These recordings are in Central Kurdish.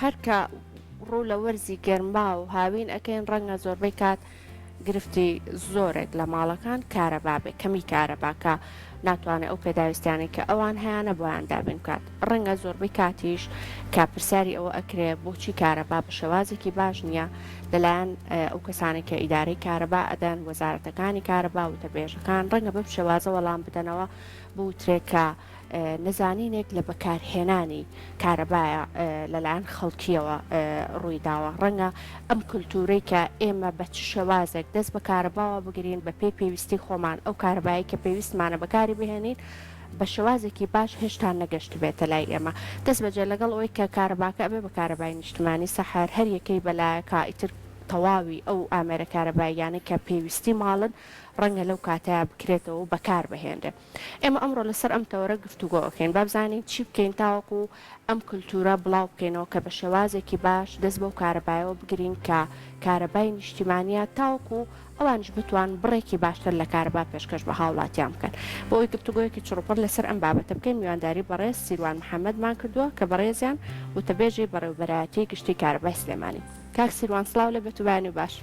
هەرکە ڕوو لە وەرزی گەرمبا و هاوین ئەەکەین ڕەنگە زۆربەی کات گرفتی زۆرێک لە ماڵەکان کارەبابێ کەمی کارەباکە ناتوانێت ئەو پێداویستیانی کە ئەوان هیانە بۆیان دابین کات ڕەنگە زۆربەی کاتیش کاپرسیاری ئەوە ئەکرێ بۆچی کارەبا بە شێوازێکی باش نییە لەلایەن ئەو کەسانی کە ئیدارەی کارەبا ئەدەن وەزارەتەکانی کارەبا و تەبێژەکان ڕەنگە بەم شێوازە وەڵام بدەنەوە بوترێکە نەزانینێک لە بەکارهێنانی کارەبایە لەلایەن خەڵکیەوە ڕوویداوە ڕەنگە ئەم کولتورەی کە ئێمە بە چ شێوازێک دەست بە کارەباوە بگرین بە پێی پێویستی خۆمان ئەو کارەبایی کە پێویستمانە بەکاری بهێنین بە شێوازێکی باش هێشتا نەگەشت بێتە لای ئێمە دەست بەجێ لەگەڵ ئەوەی کە کارەباکە ئەبێ بە کارەبای نیشتمانی سەحار هەر یەکەی بەلایەکە ئیتر تەواوی ئەو ئامێرە کارەباییانە کە پێویستی ماڵن ڕەنگە لەو کاتەیە بکرێتەوە و بەکار بهێنرێ ئێمە ئەمڕۆ لەسەر ئەم تەوەرە گفتوگۆکەین با بزانین چی بکەین تاوەکو ئەم کولتورە بڵاو بکەینەوە کە بە شێوازێکی باش دەست بەو کارەبایەوە بگرین کە کارەبای نیشتیمانیە تاوەکو ئەوانش بتوان بڕێکی باشتر لە کارەبا پێشکەش بە هاوڵاتیان بکەن بۆ ئەوی گفتوگۆیەکی چڕوپڕ لەسەر ئەم بابەتە بکەین میوانداری بەڕێز سیروان محەممەدمان کردووە کە بەڕێزیان وتەبێژی بەڕێوبەرایەتی گشتی کارەبای سلێمانی کاک سیروان سلااو لە بێتوبانی باش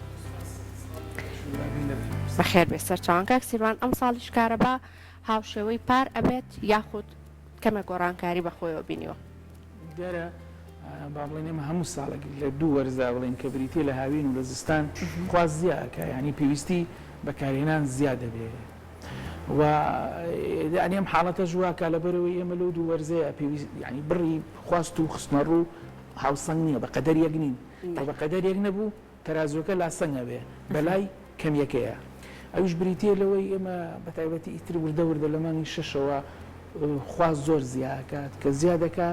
بەخێر بێ سەرچوان کاک سیروان ئەم ساڵیش کارەبا هاوشێوەی پار ئەبێت یاخود کەمە گۆڕانکاری بەخۆیەوە بینیوە دیارە با بڵێن ئێمە هەموو ساڵێک لە دوو وەرزا بڵێن کە بریتێ لە هاوین و لە زستان خواز زیاکە ینی پێویستی بەکارهێنان زیاد دەبێت و ئەنی ئەم حاڵەتە ژواکە لەبەرەوەی ئێمە لەو دوو وەرزەیە پێویست ینی بڕی خواست و خستنە ڕوو هاوسەنگ نییە بە قەدەر یەک نین بە قەدەر یەک نەبوو تەرازۆکە لاسەنگە بێ بەلای کەمیەکەیە ئەوش بریتێ لەوەی ئێمە بە تایبەتی ئیتر وردە وردە لە مانگی شەشەوە خواز زۆر زیاکات کە زیادەکە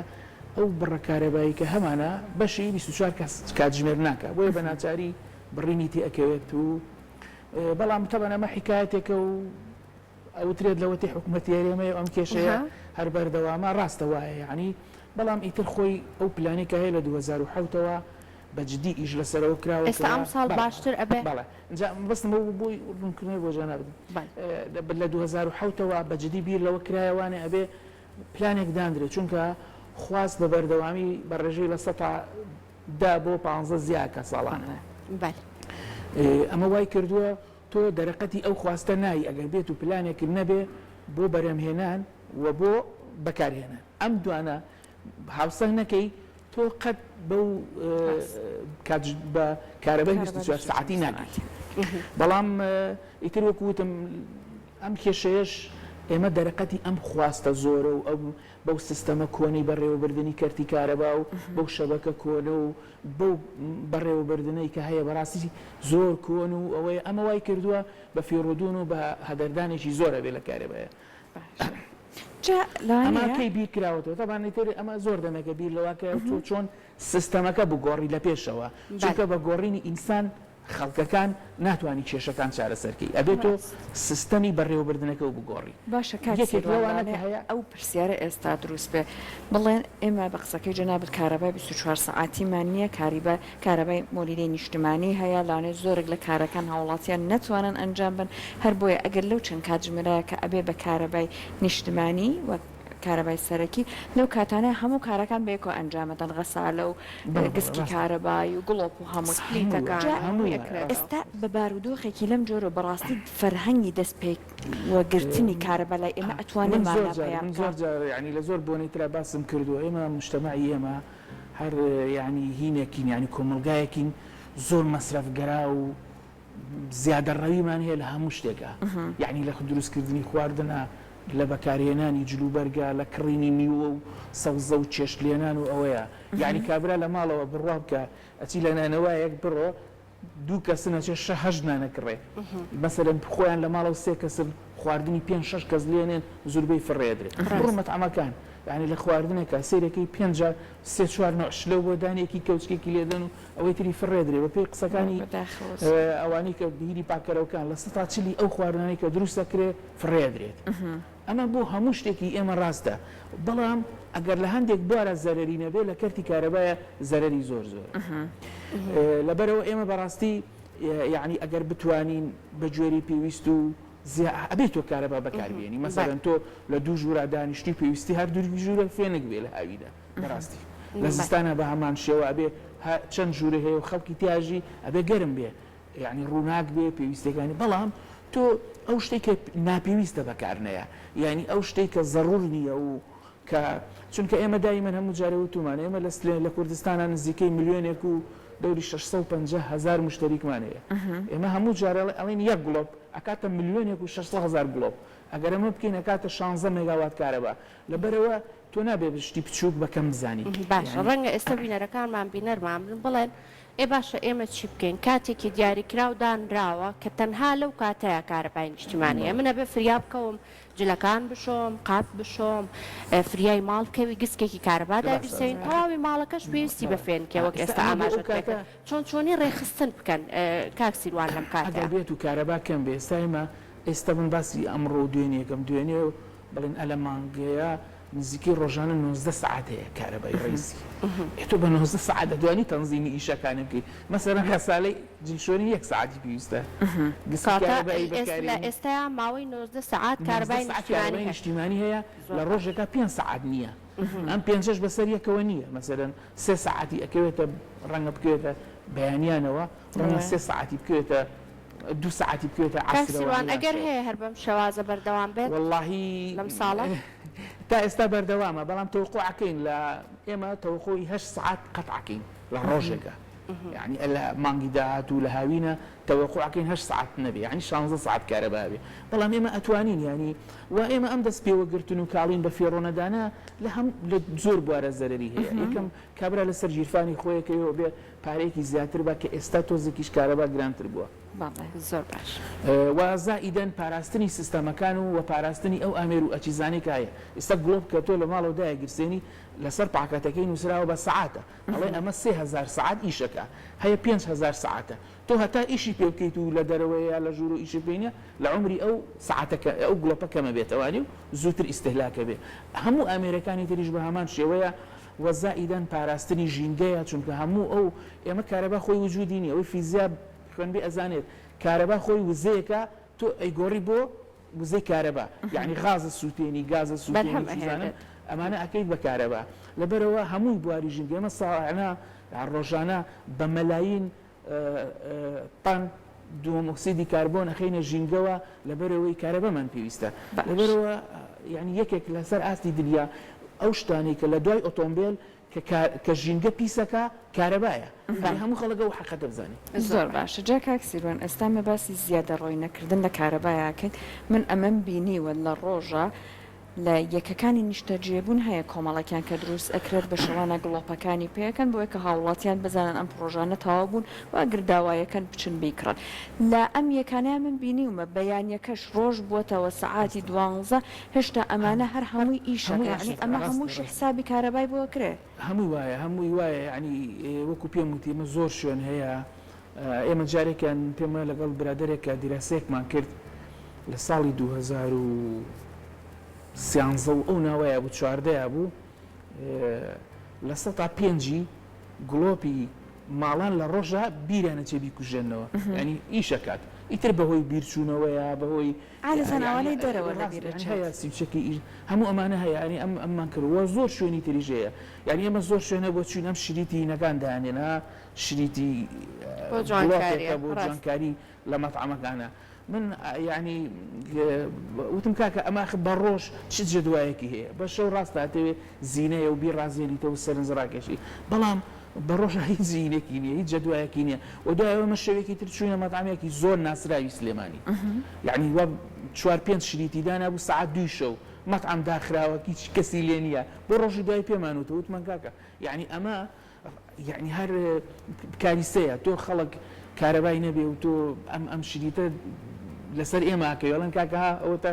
ئەو بڕە کارەبایی کە هەمانە بەشی 24 کاتژمێر ناکە بۆیە بە ناچاری بڕینی تێ ئەکەوێت و بەڵام تەبەن ئەمە حکایەتێکە و ئەوترێت لەوەتی حکوومەتی هەرێمەیە ئەم کێشەیە هەر بەردەوامە ڕاستە وایە یعنی بەڵام ئیتر خۆی ئەو پلانێکە هەیە لە 2010ەوە بەجددی ئیش لەسەرەوە کراوە ئێستا ئەم ساڵ باشتر ئەبێ بەستمەوە بۆی ڕوونکردنەوەی بۆ جانابن لە 2010ەوە بەجددی بیر لەوە کرایەوانێ ئەبێ پلانێک دانرێت چونکە خواست بە بەردەوامی بە ڕێژەی لە 100 بۆ 15 زیاکە ساڵانە ئەمە وای کردووە تۆ دەرەقەتی ئەو خواستە نایی ئەگەر بێت و پلانێک نەبێ بۆ بەرەمهێنان و بۆ بەکارهێنان ئەم دوانە هاوسەنگ نەکەی تۆ قەت بەو بە کارەبای 24 ساعتی ناگیت بەڵام ئیتر وەکوتم ئەم کێشەیەش ئێمە دەرەقەتی ئەم خواستە زۆرە و ئەو بەو سیستەمە کۆنی بەڕێوەبردننی کەرتی کارەبا و بەو شەبەکە کۆنە و بەو بەڕێوەبردنەی کە هەیە بەڕاستی زۆر کۆن و ئەوەی ئەمە وای کردووە بە فێڕودون و بە هەدەردانێکی زۆرە بێ لە کارەبایە ئەماکەی بیر کراوەتەوە تەبانیتر ئەمە زۆر دەمەکە بیر لەواکە تۆ چۆن سیستەمەکە بگۆڕی لە پێشەوە چونکە بە گۆڕینی ئینسان خەڵکەکان ناتوانانی کێشەکان چارەسەرکەی ئەبێت تۆ سیستەمی بەڕێوەبردنەکە و بگۆڕی باشە کاتێکوانە هەیە ئەو پرسیارە ئێستا دروست بێ بڵێن ئێمە بە قسەکەی جەنابەت کارەبای 24 ساعتیمان نییە کارەبای مۆلیدەی نیشتمانی هەیە لاانێ زۆرێک لە کارەکان هاوڵاتیان نەتوانن ئەنجام بن هەر بۆیە ئەگەر لەو چەند کاتژمێرەیە کە ئەبێ بە کارەبای نیشتمانی وەک کارەبای سەرەکی لەو کاتانە هەموو کارەکان بەیەکۆ ئەنجامەدەن غەسالە و گسکی کارەبایی و گڵۆپ و هەموو ئێستا بە بارودۆخێکی لەم جۆرە بەڕاستی فەرهەنگی دەست پێ وەگرتنی کارەبا لای ئێمە ئەتوانین ینی لە زۆر بۆنی ترا باسم کردو ئێمە مجتەمەعی ئێمە هەر ینی هینێکین ینی کۆمەلگایەکین زۆر مەسرەفگەرا و زیادە ڕەویمان هەیە لە هەموو شتێکە یعنی لە دروستکردنی خواردنە لە بەکارهێنانی جلوبەرگە لە کڕینی میوە و سەوزە و چێشتلێنان و ئەوەیە یعنی کابرا لە ماڵەوە بڕوا بکە ئەچی لە نانەوەیەک بڕۆ دوو کەسنە چێ هەژ نانەکڕێ مەسەلەن خۆیان لە ماڵەوە سێ کەسن خواردنی 5-6 کەس لێنێن زوربەی فڕێدرێت بڕمەت ئەمەکان یعنی لە خواردنێکە سیرەکەی 5-3-4 شلە بۆ دانێکی کەوچکێکی لێدەن و ئەوەی تری فڕێدرێ بە پێی قسەکانی ئەوانەی کە بیری پاکەرەوەکان لە 140 ئەو خواردنەی کە دروستەکرێ فڕێدرێت ئەمە بۆ هەموو شتێکی ئێمە ڕاستە بەڵام ئەگەر لە هەندێک بوارە زەرەری نەبێ لە کەرتی کارەبایە زەرەری زۆر لەبەرەوە ئێمە بەڕاستی یعنی ئەگەر بتوانین بە گوێری پێویست و ئەبێت تۆ کارەبا بەکاربیێنی مەسەڵەن تۆ لە دوو ژوورە دانیشتی پێویستی هەر دوو ژوورە فێنک بێ لە هاویدا بەڕاستی لە زستانە بە هەمان شێوە ئەبێ چەند ژوورە هەیە و خەڵکی تیاژی ئەبێ گەرم بێ یعنی ڕووناک بێ پێویستەکانی بەڵام تۆ ئەو شتێک کە ناپێویستە بەکارنەیە یعنی ئەو شتێک کە زەڕور نییە و کە چونکە ئێمە دایمەن هەموو جارە وتومان ئێمە لە کوردستانە نزیکەی ملیۆنێک و دەوری 650,000 مشتریکمان هەیە ئێمە هەموو جارە ئەڵێن یەک گڵۆب ئەکاتە ملیۆنێک و 600,000 گڵۆب ئەگەر ئەمە بکەین ئەکاتە 16 مێگاوات کارەبا لەبەرەوە تۆ نابێ شتی بچووک بەکەم بزانی باشە ڕەنگە ئێستا بینەرەکانمان بینەرمان بڵێن ئێ باشە ئێمە چی بکەین کاتێکی دیاریکرااو دانراوە کە تەنها لەو کاتەیە کارەبای نیشتیمانیە منە بێ فریا بکەوم جلەکان بشۆم قاپ بشۆم فریای ماڵ بکەوی گسکێکی کارەبا داگرسین تەواوی ماڵەکەش پێویستی بە فێنکە وەک ئێستا ئاماژە چۆن چۆنی ڕێخستن بکەن کاکسیروان لەم کاتە بێت و کارەبا کەم بێ ئێستایمە ئێستا من باسی ئەمڕۆ دوێنێکم دوێنێ و بڵێن ئەلە مانگەیە نزیکی ڕۆژانە 19 سعات هەیە کارەبای ڕێزی تۆ بە 19 سعات دەتوانی تەنزیمی ئیشەکانە بکەیت مەسەرەن هەساڵی جلشۆنی 1 سعاتی پێویستە ئێستا ماوەی 19 سعات کارەبای نیشتیمانی هەیە لە ڕۆژێکە 5 سعات نییە ئەم پێنجش بەسەر یەکەوە نییە مەسەرەن 3 سعاتی ئەکەوێتە ڕەنگە بکوێتە بەیانیانەوە ڕەنگە 3 سعاتی بکوێتە 2 سعاتی بکوێتە ئاسیروان ئەگەر هەیە هەر بەم شەوازە بەردەوام بێت واللهی لەم ساڵە تا ئێستا بەردەوامە بەڵام تەوقعکەین لە ئێمە تەوقعی 8 سعات قەتعکەین لە ڕۆژێکە يعني لە مانگی داهات و لە هاوینە تەوقعکەین 8 سعات نەبێ يعني 16 سعات کارەبا بێ بەڵام ئێمە ئەتوانین يعني و ئێمە ئەم دەست پێوەگرتن و کاڵین بە فێڕۆنەدانە لە زۆر بوارە زەرری هەیە یەکەم کابرا لەسەر ژیرفانی خۆیەکەوە بێ پارەیەکی زیاتر بە کە ئێستا تۆزێکیش کارەبا گرانتر بووە زۆر باش وازائیدەن پاراستنی سیستەمەکان و پاراستنی ئەو ئامێر و ئەچیزانێک هەیە ئێستا گڵۆب کە تۆ لە ماڵەوە دایەگرسێنی لەسەر پاکەتەکەی نووسراوە بە سعاتە ئەڵێ ئەمە 3000 سعات ئیشەکە هەیە 5000 سعاتە تۆ هەتا ئیشی پێ بکەیت و لە دەرەوەیە لە ژوور و ئیشی بینە لە عمری ئەو سعاتەکە ئەو گڵۆپە کەمە بێتەوانی و زووتر ئیستهلاکە بێ هەموو ئامێرەکانی تریش بە هەمان شێوەیە وەزائیدەن پاراستنی ژینگەیە چونکە هەموو ئەو ئێمە کارەبا خۆی وجودی نیە ئەوەی فیزیا خوێنبێ ئەزانێت کارەبا خۆی وزەیەکە تۆ ئەیگۆڕی بۆ وزەی کارەبا یعنی غازە سووتێنی گازە سووتێنی ئەمانە ئەکەیت بە کارەبا لەبەرەوە هەمووی بواری ژینگە ئێمە ساڵانە ڕۆژانە بە مەلاین تەن دووەمۆکسیدی کاربۆن ئەخەینە ژینگەوە لەبەرەوەی کارەبەمان پێویستە لەبەرەوە یعنی یەکێک لەسەر ئاستی دنیا ئەو شتانی کە لە دوای ئۆتۆمبیل کە ژینگە پیسەکە کارەبایە هەموو خەڵەکە و حەقەتە بزانێت زۆر باشە جا کاکسیروان ئێستا مە باسی زیادە ڕۆی نەکردن لە کارەبایەکەیت من ئەمەم بینیوە لە ڕۆژە لە یەکەکانی نیشتەجێبوون هەیە کۆمەڵەکیان کە دروست ئەکرێت بە شەوانە گڵۆپەکانی پێەکەن بۆیە کە هاوڵاتیان بزانن ئەم پرۆژانە تەواو بوون و ئەگرداوایەکەن بچن بیکڕن لە ئەم یەکانیان من بینیومە بەیانیەکەش ڕۆژ بووەتەوە سەعاتی 12 هێشتا ئەمانە هەر هەمووی ئیشەکەی ئەمە هەمووشی حسابی کارەبای بۆ کرێ هەمووی وایە ینی وەکو پێم وتی ئمە زۆر شوێن هەیە ئێمە جارێکیان پێمە لەگەڵ برادێکە دیراسەیەکمان کرد لە ساڵی 2000 سیانزە و ئەو ناوەیە بوو چواردەیە بوو لە 105 گڵۆپی ماڵان لە ڕۆژە بیرانە چێبی کوژێنەوە ینی ئیشەکات ئیتر بەهۆی بیرچوونەوەیە بەهۆی ئالەزانەوەی دەرەوە هەیە سیچەکەی هەموو ئەمانە هەیە ینی ئەممان کردووە زۆر شوێنی تریژەیە یعنی ئەمە زۆر شوێنە بۆ چوین ئەم شریتی نەکان داهێنا شریتی بۆ جوانکاری لە مەطعەمەکانە من يعني وتم کاکە ئەمە بە ڕۆژ چ جدوایەکی هەیە بە شەو ڕاستە ئەتەوێ زیینەیە و بیر ڕازێنیتەوە سەرنجڕاکێشی بەڵام بە ڕۆژە هیچ زیینێکی نییە هیچ جدوایەکی نییە و دوایەوە شەوێکی تر چوونە مەطعەمێکی زۆر ناسراوی سلێمانی یعنی وە 4-5 شریتی دانا بوو سعات 2 شەو مەطعەم داخراوە هیچ کەسی لێ نییە بۆ ڕۆژی دوای پێمانوتە وتمان کاکە یعنی ئەمە یعنی هەر کاریسەیە تۆ خەڵک کارەبای نەبێ و تۆ ئەم شریتە لەسەر ئێماکەوێڵن کاکە ئەوەتە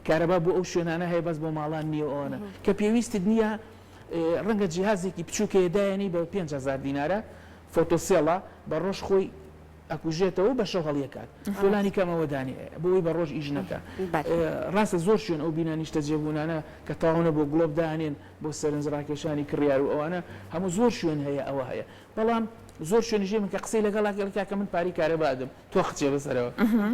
کارەبا بۆ ئەو شوێنانە هەیە بەس بۆ ماڵان نییە ئەوانە کە پێویستت نییە ڕەنگە جیهازێکی بچووکەیەدایانی بە 5,000 دینارە فۆتۆسێڵە بە ڕۆژ خۆی ئەکوژێتەوە بە شەو هەڵیەکات فلانی کەمەوەدانی بۆی بە ڕۆژ ئیژنەکە ڕاستە زۆر شوێن ئەو بینانیشتە جێبوونانە کە تاوانە بۆ گڵۆب داهێن بۆ سەرنجڕاکێشانی کڕیار و ئەوانە هەموو زۆر شوێن هەیە ئەوە هەیە بەڵام زۆر شوێنژێ من کە قسەی لەگەڵاکە کە من پاری کارەبادم تۆ خچێ بەسەرەوە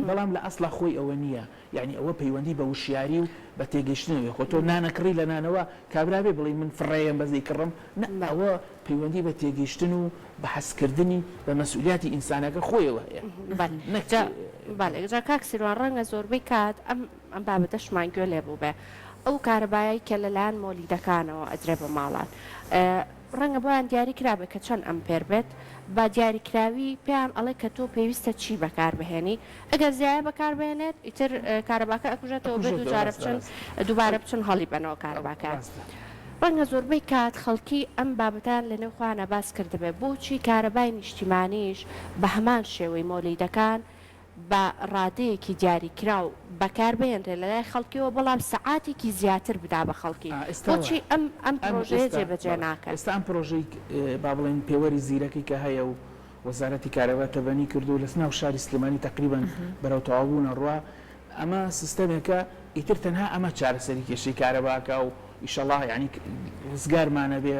بەڵام لە ئەسڵا خۆی ئەوە نییە یعنی ئەوە پەیوەندی بە وشیاری و بە تێگەشتنەوەی خۆ تۆ نانەکڕی لە نانەوە کابرابێ بڵێ من فڕێم بەزەی کڕم ئەوە پەیوەندی بە تێگەشتن و بە حەسکردنی بە مەسئولیاتی ئینسانەکە خۆیەوە هەیە بەڵێ کاک سیروان ڕەنگە زۆربەی کات ئەم بابەتەشمان گوێ لێ بوو بێ ئەو کارەبایی کە لەلایەن مۆلیدەکانەوە ئەدرێ بە ماڵات ڕەنگە بۆیان دیاری کرابێت کە چەند ئەمپێر بێت با دیاریکراوی پێیان ئەڵێ کە تۆ پێویستە چی بەکاربهێنی ئەگەر زیایە بەکاربێنێت ئیتر کارەباکە ئەکوژێتەوە بێت دووبارە بچن هەڵی بنەوە کارەباکە ڕەنگە زۆربەی کات خەڵکی ئەم بابەتان لە نێوخواانە باس کردبێ بۆچی کارەبای نیشتیمانیش بە هەمان شێوەی مۆلیدەکان بە ڕادەیەکی دیاریکرا و بەکاربێنرێ لە لای خەڵکیەوە بەڵام سەعاتێکی زیاتر بدا بە خەڵکی بۆچی ئەم پرۆژەیە جێبەجێ ناکات ئێستا ئەم پرۆژەی با بڵێن پێوەری زیرەکەی کە هەیە و وەزارەتی کارەبا تەبەنی کردو لە ناو شاری سلێمانی تقریبان بەرەو تەواوبوونە ڕوا ئەمە سیستەمێکە ئیتر تەنها ئەمە چارەسەری کێشەی کارەباکە و ئیشەڵڵا یعنی ڕزگارمانە بێ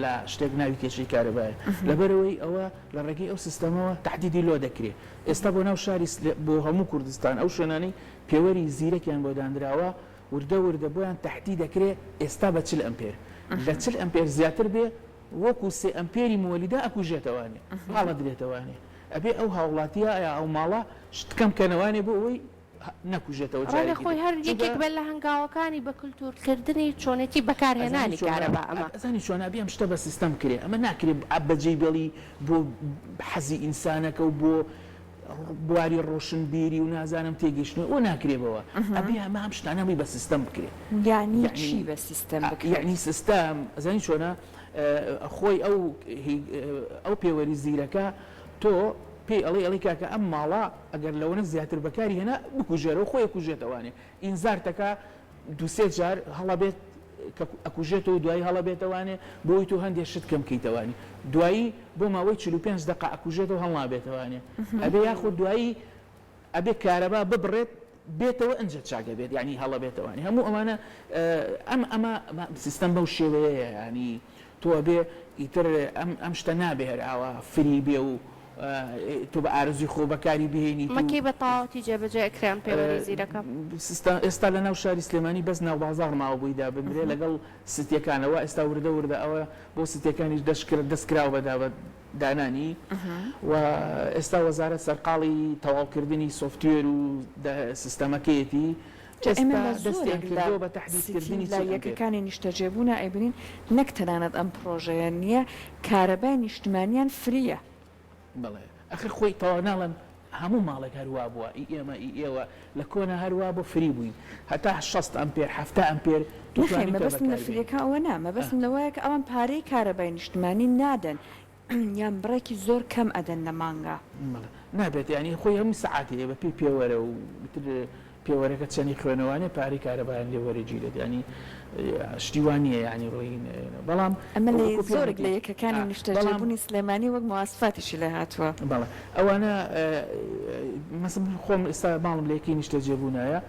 لە شتێک ناوی کێشەی کارەبایە لەبەرەوەی ئەوە لە ڕێگەی ئەو سیستەمەوە تهدیدی لۆ دەکرێت ئێستا بۆ ناو شاری بۆ هەموو کوردستان ئەو شوێنانەی پێوەری زیرەکیان بۆ دانراوە وردە بۆیان تهدید دەکرێت ئێستا بە 40 ئەمپێر لە 40 ئەمپێر زیاتر بێ وەکو 3 ئەمپێری مۆلیدا ئەکوژێتەوانێ هاڵە درێتەوانێ ئەبێ ئەو هاوڵاتیە ئەو ماڵە شتکەم کەنەوانێ بۆ ئەوەی نەکوژێتەوە خۆی هەر یەکێک بێت لە هەنگاوەکانی بە کولتورکردنی چۆنێتی بەکارهێنانی کارەبا ئەمە ئەزانی چۆنە بێ ئەم شتە بە سیستەم کرێ ئەمە ناکرێت بەجێی بێڵی بۆ حەزی ئینسانەکە و بۆ بواری ڕۆشنبیری و نازانم تێگەشتنەوە ئەو ناکرێبەوە ئەبێ ئەمە ئەم شتانەمی بە سیستەم بکرێت یعنی چی بە سیستەم یعنی سیستەم ئەزانی چۆنە خۆی ئەو پێوەری زیرەکە تۆ پێی ئەڵێ کاکە ئەم ماڵە ئەگەر لەوەنە زیاتر بەکاری هێنا بکوژێرەوە خۆی کوژێتەوانێ ئینزار تەکە دوسێ جار هەڵە بێت ئەکوژێتەوە دوایی هەڵە بێتەوانێ بۆی تو هەندێک شت کەم بکەیتەوانی دوایی بۆ ماوەی 45 دقه ئەکوژێتەوە هەڵا بێتەوانێ ئەبێ یاخود دوایی ئەبێ کارەبا ببڕێت بێتەوە ئەنجە چاکە بێت یعنی هەڵە بێتەوانی هەموو ئەمانە ئەمە سیستەم بەو شێوەیە ینی تۆ بێ ئیتر ئەم شتە نابێ هەر ئاوا فری بێ و تۆ بە ئارزوی خۆ بەکاری بهێنی مەکەی بە تاواتی جێبەجێ ئەکران پێوەری زیرەکە ئێستا لە ناو شاری سلێمانی بەس ناو بازاڕ ماوە بوویدا بنرێ لەگەڵ ستیەکانەوە ئێستا وردە ئەوە بۆ ستیەکانی دەستکراوە بەدا بە دانانی و ئێستا وەزارەت سەرقاڵی تەواوکردنی سۆفتوێر و سیستەمەکەیەتی یەکەکانی نیشتەجێبوون ئەیبنین نەک تەنانەت ئەم پرۆژەیە نییە کارەبای نیشتمانیان فریە بڵێ ئەخر خۆی تەوا ناڵم هەموو ماڵێک هەروە بووە ئێمە ئێوە لە کۆنە هەروە بۆ فری بووین هەتا 6 ئەمپێر 7 ئەمپێر مەبەستم لە فریەکە ئەوە نا مەبەستم لەوەیە کە ئەوان پارەی کارەبای نیشتمانی نادەن یان بڕێکی زۆر کەم ئەدەن لە مانگا نابێت ینی خۆی هەموو سەعاتی بە پێی پێوەرە و پێوەرەکە چەندی خوێنەوەی پارەی کارەبایان لێ وەرەگیرێت ینی شتیوانیە ینی ڕۆین بەڵام ئەمە لە زۆرێک لە یەکەکانی نیشتەجێبوونی سلێمانی وەک مواسفاتیشی لە هاتووە بەڵێ ئەوانە مەسم خۆم ئێستا ماڵم لە یەکی نیشتەجێبوونایە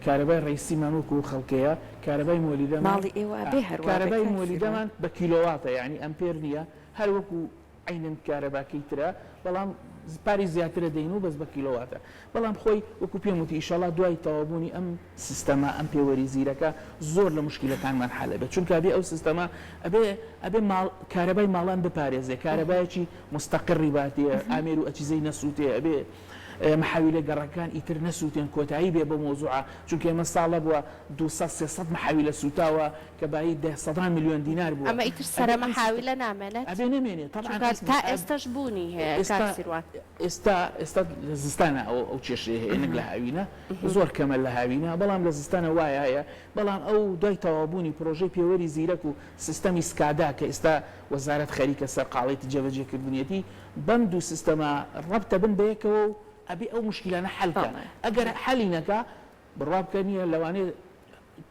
کارەبای ڕیسیمان وەکو خەڵکەیە کارەبای مۆلیدەمان ماڵی ئێوە بێ هەروە کارەبای مۆلیدەمان بە کیلۆواتە یعنی ئەمپێر نییە هەر وەکو عینەن کارەباکەی ترە بەڵام پاری زیاترە دەین و بەس بە کیلۆواتە بەڵام خۆی وەکو پێم وتی ئیشەڵا دوای تەوابوونی ئەم سیستەمە ئەم پێوەری زیرەکە زۆر لە مشکلەکانمان حەلە بێت چونکە ئەبێ ئەو سیستەمە ئەبێ کارەبای ماڵان بپارێزێ کارەبایەکی مستەقڕی باتێ ئامێر و ئەچیزەی نەسووتێ ئەبێ محاویلە گەڕەکان ئیتر نەسووتێن کۆتایی بێ بە مۆزوعە چونکە ئێمە ساڵە بووە 200-300 محاویلە سوتاوە کە بای 100 میلیۆن دینار بووە ئەمە ئیتر سەرە محاویلە نامێنێت ئەبێ نەمێنێت تا ئێستاش بوونی هەیە ئێستا لە زستانە ئەو کێشەیە هەیە نەک لە هاوینە زۆر کەمە لە هاوینە بەڵام لە زستانە وایە هەیە بەڵام ئەو دوای تەوابوونی پرۆژەی پێوەری زیرەک و سیستەمی سکادا کە ئێستا وەزارەت خەریکە سەرقاڵی جێبەجێکردنیەتی بەم دوو سیستەمە ڕەبتە بن بەیەکەوە و ئەبێ ئەو مشکلانە حەلکە ئەگەر حەلی نەکا بڕابکە نیە لەوانێ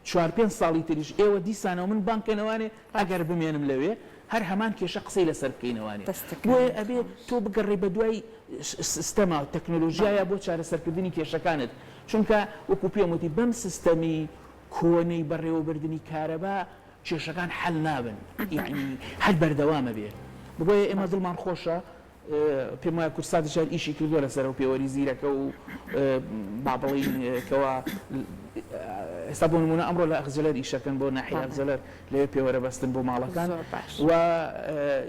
4-5 ساڵی تریش ئێوە دیسانەوە من بانکەنەوانێ ئەگەر بمێنم لەوێ هەر هەمان کێشە قسەی لەسەر بکەینەوانێ بۆیە ئەبێ تۆ بگەڕێ بە دوای سیستەما تەکنۆلۆژیایە بۆ چارەسەرکردنی کێشەکانت چونکە وەکو پێم وتی بەم سیستەمی کۆنەی بەڕێوەبردننی کارەبا کێشەکان حل نابن یعنی هەر بەردەوامە بێ بۆیە ئێمە دڵمان خۆشە پێم وایە کورسات شار ئیشی کردووە لەسەر و پێوەری زیرەکە و با بڵین کەوا ئێستا بۆ نمونە ئەمڕۆ لە ئەخجەلەر ئیشەکەن بۆ ناحیە ئەخجەلەر لەوێ پێوەرە بەستن بۆ ماڵەکان و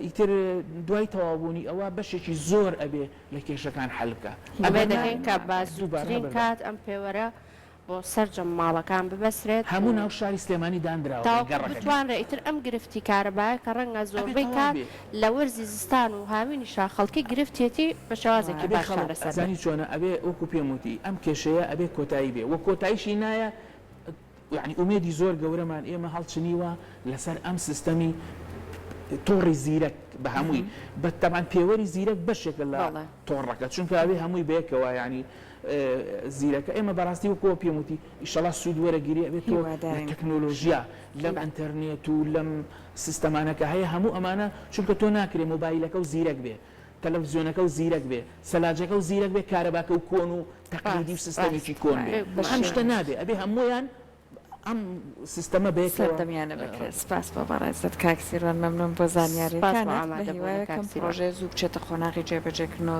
ئیتر دوای تەواوبوونی ئەوە بەشێکی زۆر ئەبێ لە کێشەکان حەلکە ئەبێ دەکەین کە بازووترین کات ئەم پێوەرە بۆ سەررجەم ماڵەکان ببەسرێت هەموو ناو شاری سلێمانی دانراوە بتوانرە ئیتر ئەم گرفتی کارەبایە کە ڕەنگە زۆربەی کات لە وەرزی زستان و هاوینی شاخەڵکی گرفتێتی بە شێوازێکی باشزانی چۆنە ئەبێ وەکو پێموتی ئەم کێشەیە ئەبێ کۆتایی بێ وە کۆتاییشی نایە یعنی ئومێدی زۆر گەورەمان ئێمە هەڵچنیوە لەسەر ئەم سیستەمی تۆڕی زیرەک بە هەمووی بەتەمان پێوەری زیرەک بەشێکە لە تۆڕەکە چونکە ئەوێ هەمووی بەیەکەوە ینی زیرەکە ئێمە بەڕاستی وەکۆ پێموتی ئیشەڵا سوود وەرەگیری ئەبێتەوە تەکنۆلۆژیا لەم ئەنتەرنێت و لەم سیستەمانەکە هەیە هەموو ئەمانە چونکە تۆ ناکرێ مۆبایلەکە و زیرەک بێ تەلەڤیزیۆنەکە و زیرەک بێ سەلاجەکە و زیرەک بێ کارەباکە و کۆن و تەقلیدی و سیستەمێکی کۆن بێ ئەم شتە نابێ ئەبێ هەموویان ئەم سیستەمە بێکدەمیانە بکرێت سپاس بۆ بەڕێزت کاکسیروان مەمنون بۆ زانیاریەکانت بە هیوایەکەم پرۆژێ زوو بچێتە خۆناغی جێبەجێکردنەوە